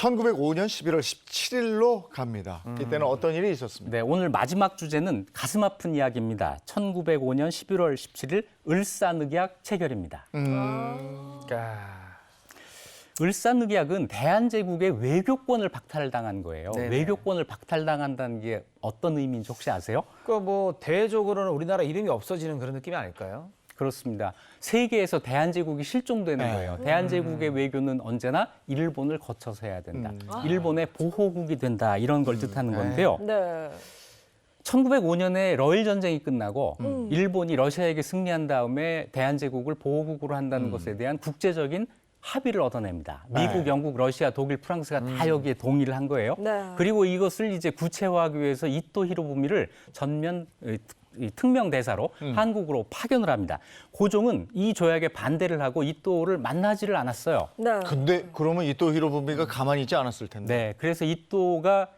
1905년 11월 17일로 갑니다. 이때는 어떤 일이 있었습니까? 네, 오늘 마지막 주제는 가슴 아픈 이야기입니다. 1905년 11월 17일 을사늑약 체결입니다. 을사늑약은 대한제국의 외교권을 박탈당한 거예요. 네네. 외교권을 박탈당한다는 게 어떤 의미인지 혹시 아세요? 뭐 대외적으로는 우리나라 이름이 없어지는 그런 느낌이 아닐까요? 그렇습니다. 세계에서 대한제국이 실종되는 네. 거예요. 대한제국의 외교는 언제나 일본을 거쳐서 해야 된다. 일본의 보호국이 된다. 이런 걸 뜻하는 건데요. 네. 1905년에 러일 전쟁이 끝나고 일본이 러시아에게 승리한 다음에 대한제국을 보호국으로 한다는 것에 대한 국제적인 합의를 얻어냅니다. 미국, 네. 영국, 러시아, 독일, 프랑스가 다 여기에 동의를 한 거예요. 네. 그리고 이것을 이제 구체화하기 위해서 이토 히로부미를 전면 특명 대사로 한국으로 파견을 합니다. 고종은 이 조약에 반대를 하고 이토를 만나지를 않았어요. 네. 근데 그러면 이토 히로부미가 가만히 있지 않았을 텐데. 네, 그래서 이토가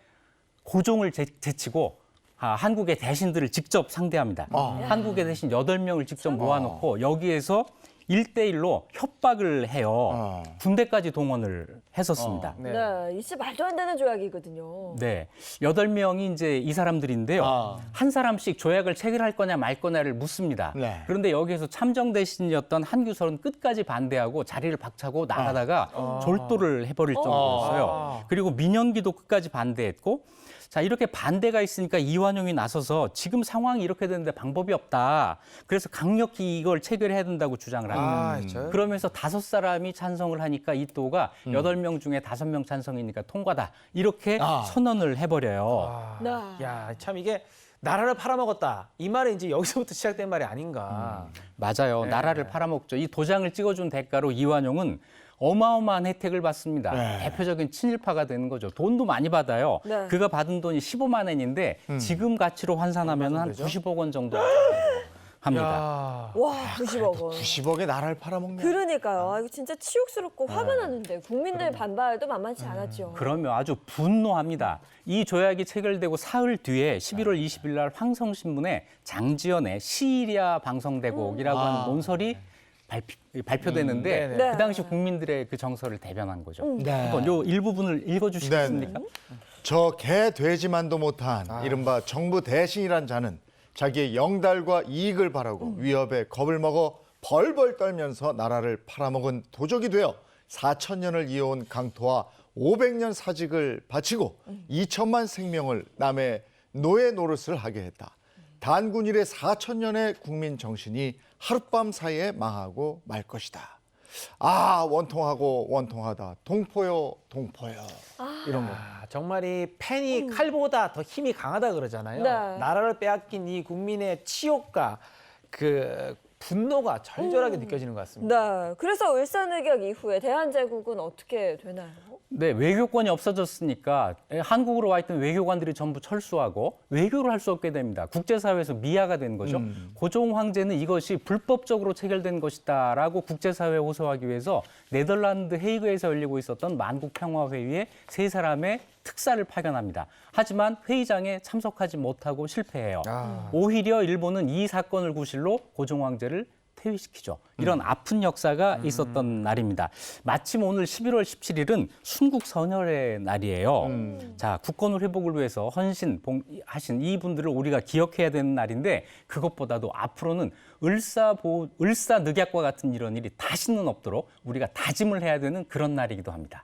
고종을 제치고 한국의 대신들을 직접 상대합니다. 한국의 대신 8명을 직접 모아놓고 여기에서 1대1로 협박을 해요. 군대까지 동원을 했었습니다. 네. 네. 이 진짜 말도 안 되는 조약이거든요. 네, 8명이 이제 이 사람들인데요. 한 사람씩 조약을 체결할 거냐 말 거냐를 묻습니다. 네. 그런데 여기에서 참정 대신이었던 한규설은 끝까지 반대하고 자리를 박차고 나가다가 졸도를 해버릴 정도였어요. 그리고 민현기도 끝까지 반대했고, 자, 이렇게 반대가 있으니까 이완용이 나서서 지금 상황이 이렇게 되는데 방법이 없다. 그래서 강력히 이걸 체결해야 된다고 주장을 합니다. 그러면서 5사람이 찬성을 하니까 이또가 8명 중에 5명 찬성이니까 통과다. 이렇게 선언을 해버려요. 네. 야, 참 이게 나라를 팔아먹었다. 이 말이 이제 여기서부터 시작된 말이 아닌가. 맞아요. 나라를 팔아먹죠. 이 도장을 찍어준 대가로 이완용은 어마어마한 혜택을 받습니다. 네. 대표적인 친일파가 되는 거죠. 돈도 많이 받아요. 네. 그가 받은 돈이 15만 원인데 지금 가치로 환산하면 한 90억 원 정도 합니다. 야. 와, 90억 원. 90억에 나라를 팔아먹네. 그러니까요. 아, 이거 진짜 치욕스럽고 화가 나는데 국민들 반발도 만만치 않았죠. 그러면 아주 분노합니다. 이 조약이 체결되고 사흘 뒤에 11월 20일 날 황성신문에 장지연의 시리아 방송대곡이라고 하는 논설이 발표되는데 네네. 네. 그 당시 국민들의 그 정서를 대변한 거죠. 네. 한번 요 일부분을 읽어주시겠습니까? 저 개 돼지만도 못한 이른바 정부 대신이란 자는 자기의 영달과 이익을 바라고 위협에 겁을 먹어 벌벌 떨면서 나라를 팔아먹은 도적이 되어 4천년을 이어온 강토와 500년 사직을 바치고 2천만 생명을 남의 노예 노릇을 하게 했다. 단군 이래 4천년의 국민 정신이 하룻밤 사이에 망하고 말 것이다. 아, 원통하고 원통하다. 동포요, 동포요. 이런 거. 정말 이 펜이 칼보다 더 힘이 강하다 그러잖아요. 네. 나라를 빼앗긴 이 국민의 치욕과 그 분노가 절절하게 느껴지는 것 같습니다. 네. 그래서 을사늑약 이후에 대한제국은 어떻게 되나요? 네, 외교권이 없어졌으니까 한국으로 와 있던 외교관들이 전부 철수하고 외교를 할 수 없게 됩니다. 국제사회에서 미아가 된 거죠. 고종 황제는 이것이 불법적으로 체결된 것이다라고 국제사회에 호소하기 위해서 네덜란드 헤이그에서 열리고 있었던 만국평화회의에 3사람의 특사를 파견합니다. 하지만 회의장에 참석하지 못하고 실패해요. 오히려 일본은 이 사건을 구실로 고종 황제를 퇴위시키죠. 이런 아픈 역사가 있었던 날입니다. 마침 오늘 11월 17일은 순국선열의 날이에요. 자, 국권을 회복을 위해서 헌신하신 이분들을 우리가 기억해야 되는 날인데 그것보다도 앞으로는 을사늑약과 같은 이런 일이 다시는 없도록 우리가 다짐을 해야 되는 그런 날이기도 합니다.